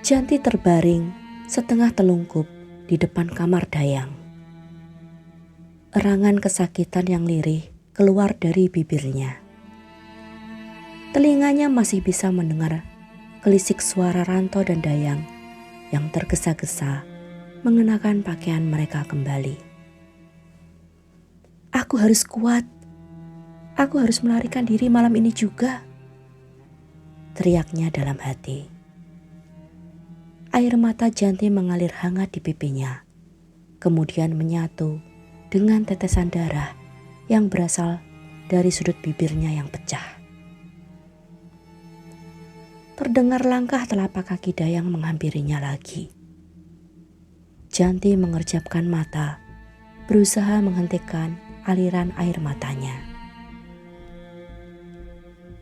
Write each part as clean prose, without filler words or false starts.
Janti terbaring setengah telungkup di depan kamar Dayang. Erangan kesakitan yang lirih keluar dari bibirnya. Telinganya masih bisa mendengar kelisik suara Ranto dan Dayang yang tergesa-gesa mengenakan pakaian mereka kembali. Aku harus kuat. Aku harus melarikan diri malam ini juga, teriaknya dalam hati. Air mata Janti mengalir hangat di pipinya, kemudian menyatu dengan tetesan darah yang berasal dari sudut bibirnya yang pecah. Terdengar langkah telapak kaki Dayang menghampirinya lagi. Janti mengerjapkan mata, berusaha menghentikan aliran air matanya.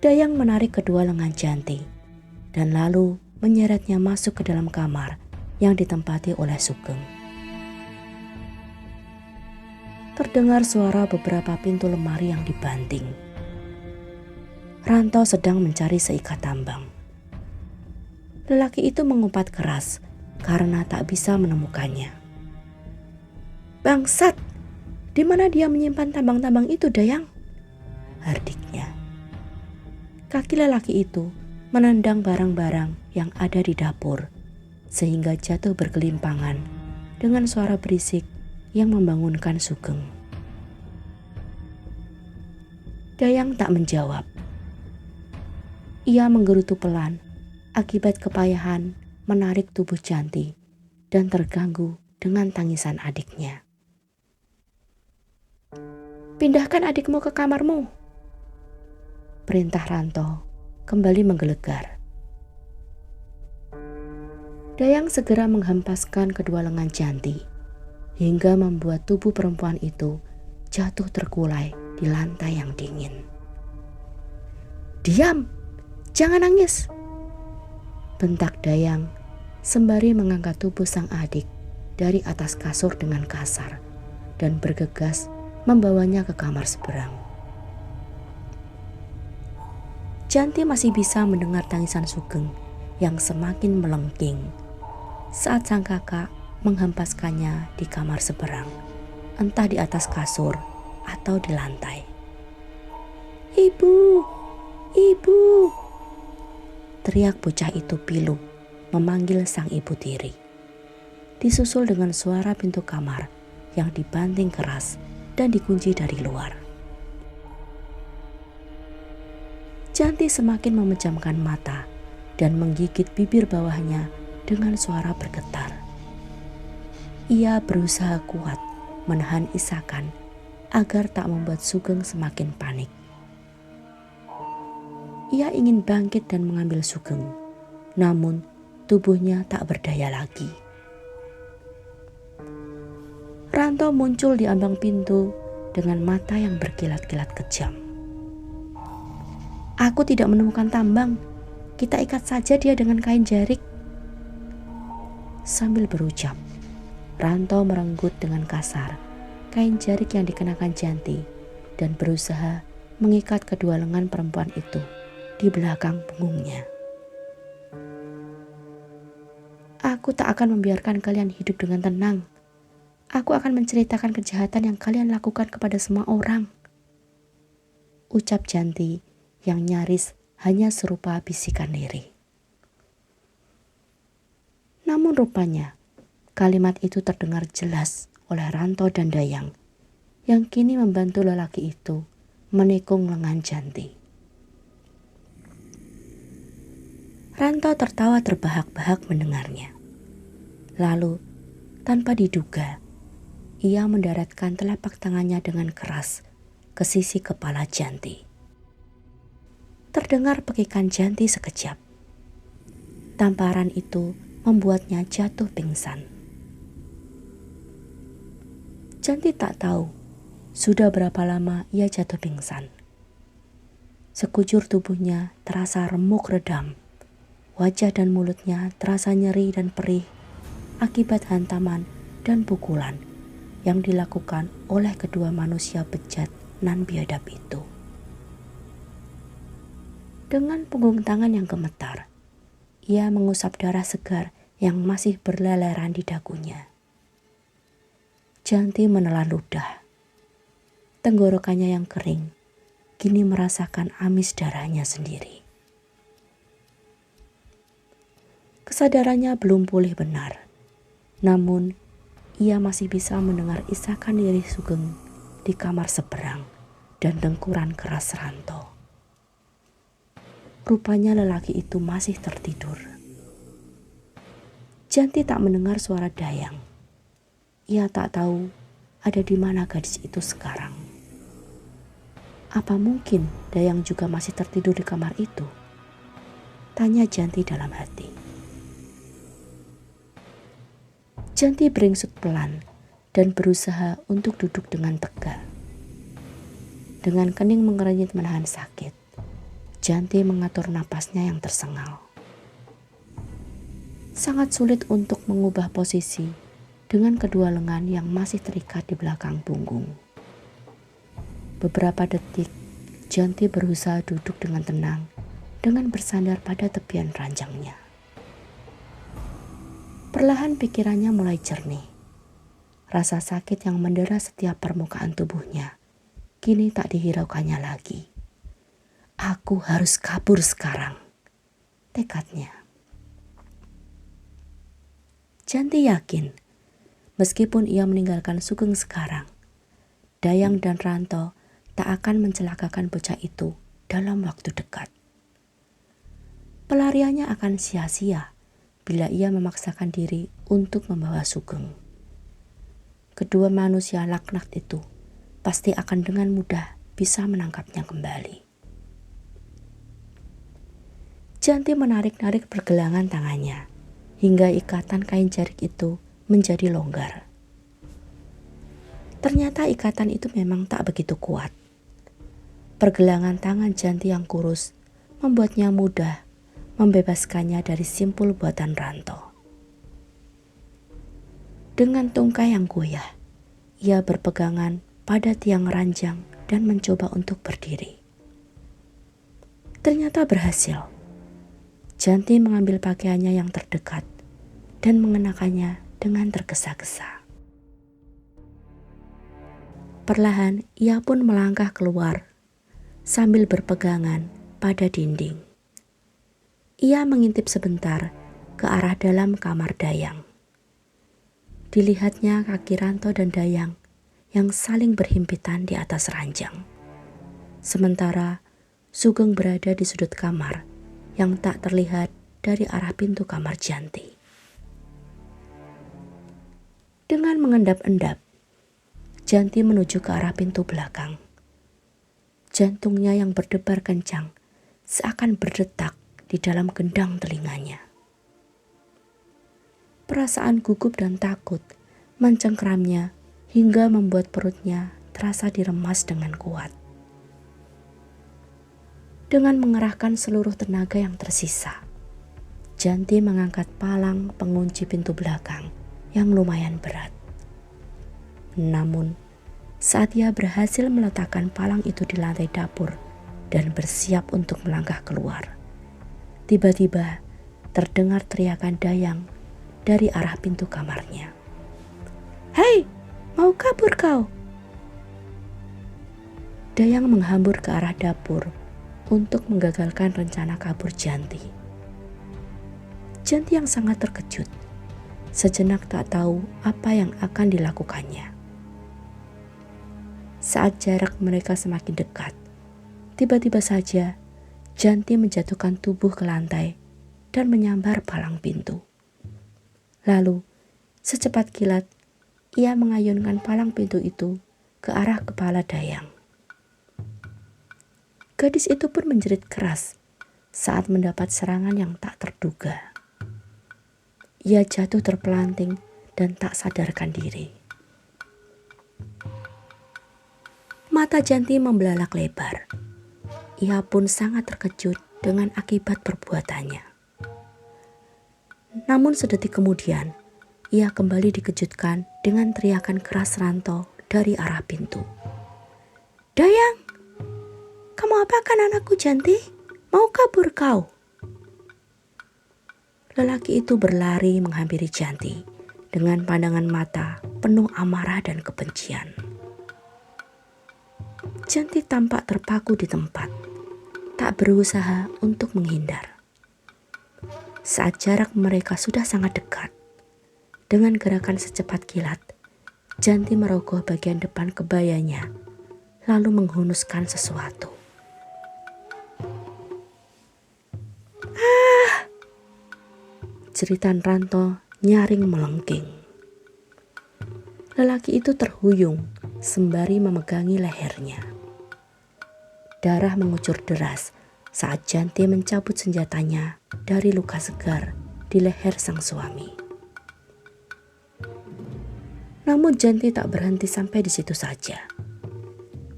Dayang menarik kedua lengan Janti dan lalu menyeretnya masuk ke dalam kamar yang ditempati oleh Sugeng. Terdengar suara beberapa pintu lemari yang dibanting. Ranto sedang mencari seikat tambang. Lelaki itu mengumpat keras karena tak bisa menemukannya. Bangsat, di mana dia menyimpan tambang-tambang itu, Dayang? Hardiknya. Kaki lelaki itu menendang barang-barang yang ada di dapur sehingga jatuh bergelimpangan dengan suara berisik yang membangunkan Sugeng. Dayang tak menjawab. Ia menggerutu pelan akibat kepayahan menarik tubuh Janti dan terganggu dengan tangisan adiknya. Pindahkan adikmu ke kamarmu, perintah Ranto kembali menggelegar. Dayang segera menghempaskan kedua lengan Janti hingga membuat tubuh perempuan itu jatuh terkulai di lantai yang dingin. Diam, jangan nangis, bentak Dayang sembari mengangkat tubuh sang adik dari atas kasur dengan kasar dan bergegas membawanya ke kamar seberang. Janti masih bisa mendengar tangisan Sugeng yang semakin melengking saat sang kakak menghempaskannya di kamar seberang, entah di atas kasur atau di lantai. Ibu, ibu, teriak bocah itu pilu memanggil sang ibu tiri. Disusul dengan suara pintu kamar yang dibanting keras dan dikunci dari luar. Janti semakin memejamkan mata dan menggigit bibir bawahnya dengan suara bergetar. Ia berusaha kuat menahan isakan agar tak membuat Sugeng semakin panik. Ia ingin bangkit dan mengambil Sugeng, namun tubuhnya tak berdaya lagi. Ranto muncul di ambang pintu dengan mata yang berkilat-kilat kejam. Aku tidak menemukan tambang. Kita ikat saja dia dengan kain jarik. Sambil berucap, Ranto merenggut dengan kasar kain jarik yang dikenakan Janti dan berusaha mengikat kedua lengan perempuan itu di belakang punggungnya. Aku tak akan membiarkan kalian hidup dengan tenang. Aku akan menceritakan kejahatan yang kalian lakukan kepada semua orang, ucap Janti yang nyaris hanya serupa bisikan lirih. Namun rupanya kalimat itu terdengar jelas oleh Ranto dan Dayang yang kini membantu lelaki itu menikung lengan Janti. Ranto tertawa terbahak-bahak mendengarnya. Lalu tanpa diduga ia mendaratkan telapak tangannya dengan keras ke sisi kepala Janti. Terdengar pekikan Janti sekejap. Tamparan itu membuatnya jatuh pingsan. Janti tak tahu sudah berapa lama ia jatuh pingsan. Sekujur tubuhnya terasa remuk redam. Wajah dan mulutnya terasa nyeri dan perih akibat hantaman dan pukulan yang dilakukan oleh kedua manusia bejat nan biadab itu. Dengan punggung tangan yang gemetar, ia mengusap darah segar yang masih berleleran di dagunya. Janti menelan ludah. Tenggorokannya yang kering kini merasakan amis darahnya sendiri. Kesadarannya belum pulih benar, namun ia masih bisa mendengar isakan lirih Sugeng di kamar seberang dan dengkuran keras Ranto. Rupanya lelaki itu masih tertidur. Janti tak mendengar suara Dayang. Ia tak tahu ada di mana gadis itu sekarang. Apa mungkin Dayang juga masih tertidur di kamar itu? Tanya Janti dalam hati. Janti beringsut pelan dan berusaha untuk duduk dengan tegak. Dengan kening mengernyit menahan sakit, Janti mengatur napasnya yang tersengal. Sangat sulit untuk mengubah posisi dengan kedua lengan yang masih terikat di belakang punggung. Beberapa detik, Janti berusaha duduk dengan tenang dengan bersandar pada tepian ranjangnya. Perlahan pikirannya mulai jernih. Rasa sakit yang mendera setiap permukaan tubuhnya kini tak dihiraukannya lagi. Aku harus kabur sekarang, tekadnya. Janti yakin, meskipun ia meninggalkan Sugeng sekarang, Dayang dan Ranto tak akan mencelakakan bocah itu dalam waktu dekat. Pelariannya akan sia-sia bila ia memaksakan diri untuk membawa Sugeng. Kedua manusia laknat itu pasti akan dengan mudah bisa menangkapnya kembali. Janti menarik-narik pergelangan tangannya hingga ikatan kain jarik itu menjadi longgar. Ternyata ikatan itu memang tak begitu kuat. Pergelangan tangan Janti yang kurus membuatnya mudah membebaskannya dari simpul buatan Ranto. Dengan tungkai yang goyah, ia berpegangan pada tiang ranjang dan mencoba untuk berdiri. Ternyata berhasil. Janti mengambil pakaiannya yang terdekat dan mengenakannya dengan tergesa-gesa. Perlahan ia pun melangkah keluar sambil berpegangan pada dinding. Ia mengintip sebentar ke arah dalam kamar Dayang. Dilihatnya kaki Ranto dan Dayang yang saling berhimpitan di atas ranjang. Sementara Sugeng berada di sudut kamar yang tak terlihat dari arah pintu kamar Janti. Dengan mengendap-endap, Janti menuju ke arah pintu belakang. Jantungnya yang berdebar kencang seakan berdetak di dalam gendang telinganya. Perasaan gugup dan takut mencengkeramnya hingga membuat perutnya terasa diremas dengan kuat. Dengan mengerahkan seluruh tenaga yang tersisa, Janti mengangkat palang pengunci pintu belakang yang lumayan berat. Namun, saat ia berhasil meletakkan palang itu di lantai dapur dan bersiap untuk melangkah keluar, tiba-tiba terdengar teriakan Dayang dari arah pintu kamarnya. "Hei, mau kabur kau?" Dayang menghambur ke arah dapur untuk menggagalkan rencana kabur Janti. Janti yang sangat terkejut, sejenak tak tahu apa yang akan dilakukannya. Saat jarak mereka semakin dekat, tiba-tiba saja Janti menjatuhkan tubuh ke lantai dan menyambar palang pintu. Lalu, secepat kilat, ia mengayunkan palang pintu itu ke arah kepala Dayang. Gadis itu pun menjerit keras saat mendapat serangan yang tak terduga. Ia jatuh terpelanting dan tak sadarkan diri. Mata Janti membelalak lebar. Ia pun sangat terkejut dengan akibat perbuatannya. Namun sedetik kemudian, ia kembali dikejutkan dengan teriakan keras Ranto dari arah pintu. "Dayang! Kamu apakan anakku Janti? Mau kabur kau?" Lelaki itu berlari menghampiri Janti dengan pandangan mata penuh amarah dan kebencian. Janti tampak terpaku di tempat, tak berusaha untuk menghindar. Saat jarak mereka sudah sangat dekat, dengan gerakan secepat kilat, Janti merogoh bagian depan kebayanya, lalu menghunuskan sesuatu. Jeritan Ranto nyaring melengking. Lelaki itu terhuyung sembari memegangi lehernya. Darah mengucur deras saat Janti mencabut senjatanya dari luka segar di leher sang suami. Namun Janti tak berhenti sampai di situ saja.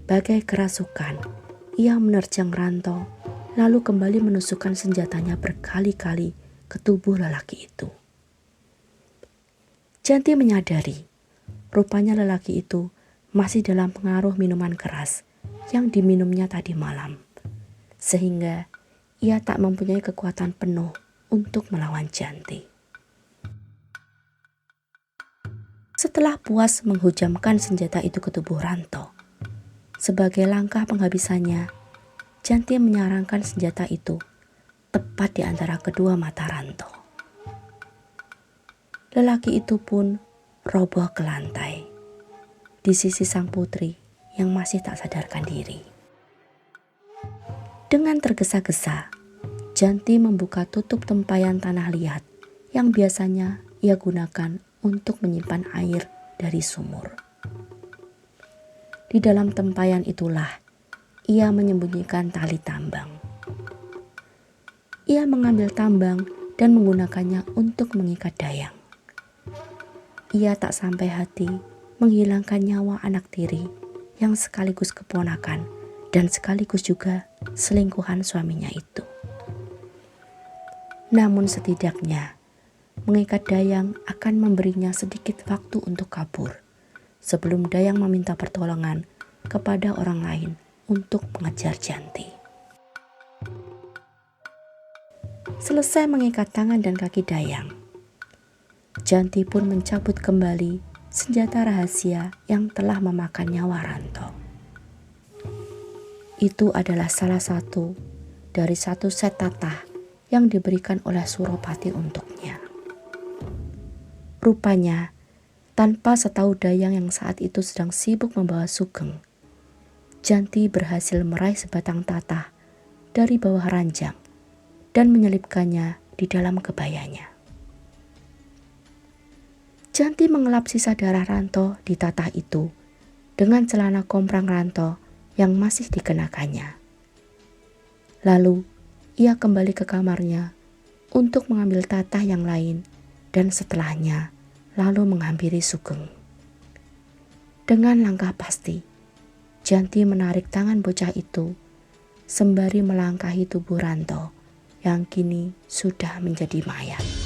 Bagai kerasukan, ia menerjang Ranto lalu kembali menusukkan senjatanya berkali-kali ke tubuh lelaki itu. Janti menyadari, rupanya lelaki itu masih dalam pengaruh minuman keras yang diminumnya tadi malam, sehingga ia tak mempunyai kekuatan penuh untuk melawan Janti. Setelah puas menghujamkan senjata itu ke tubuh Ranto, sebagai langkah penghabisannya, Janti menyarangkan senjata itu tepat di antara kedua mata Ranto. Lelaki itu pun roboh ke lantai, di sisi sang putri yang masih tak sadarkan diri. Dengan tergesa-gesa, Janti membuka tutup tempayan tanah liat yang biasanya ia gunakan untuk menyimpan air dari sumur. Di dalam tempayan itulah ia menyembunyikan tali tambang. Ia mengambil tambang dan menggunakannya untuk mengikat Dayang. Ia tak sampai hati menghilangkan nyawa anak tiri yang sekaligus keponakan dan sekaligus juga selingkuhan suaminya itu. Namun setidaknya mengikat Dayang akan memberinya sedikit waktu untuk kabur sebelum Dayang meminta pertolongan kepada orang lain untuk mengejar Janti. Selesai mengikat tangan dan kaki Dayang, Janti pun mencabut kembali senjata rahasia yang telah memakan nyawa Ranto. Itu adalah salah satu dari satu set tatah yang diberikan oleh Suropati untuknya. Rupanya, tanpa setahu Dayang yang saat itu sedang sibuk membawa sugeng, Janti berhasil meraih sebatang tatah dari bawah ranjang dan menyelipkannya di dalam kebayanya. Janti mengelap sisa darah Ranto di tatah itu dengan celana komprang Ranto yang masih dikenakannya. Lalu ia kembali ke kamarnya untuk mengambil tatah yang lain dan setelahnya lalu menghampiri Sugeng. Dengan langkah pasti, Janti menarik tangan bocah itu sembari melangkahi tubuh Ranto yang kini sudah menjadi mayat.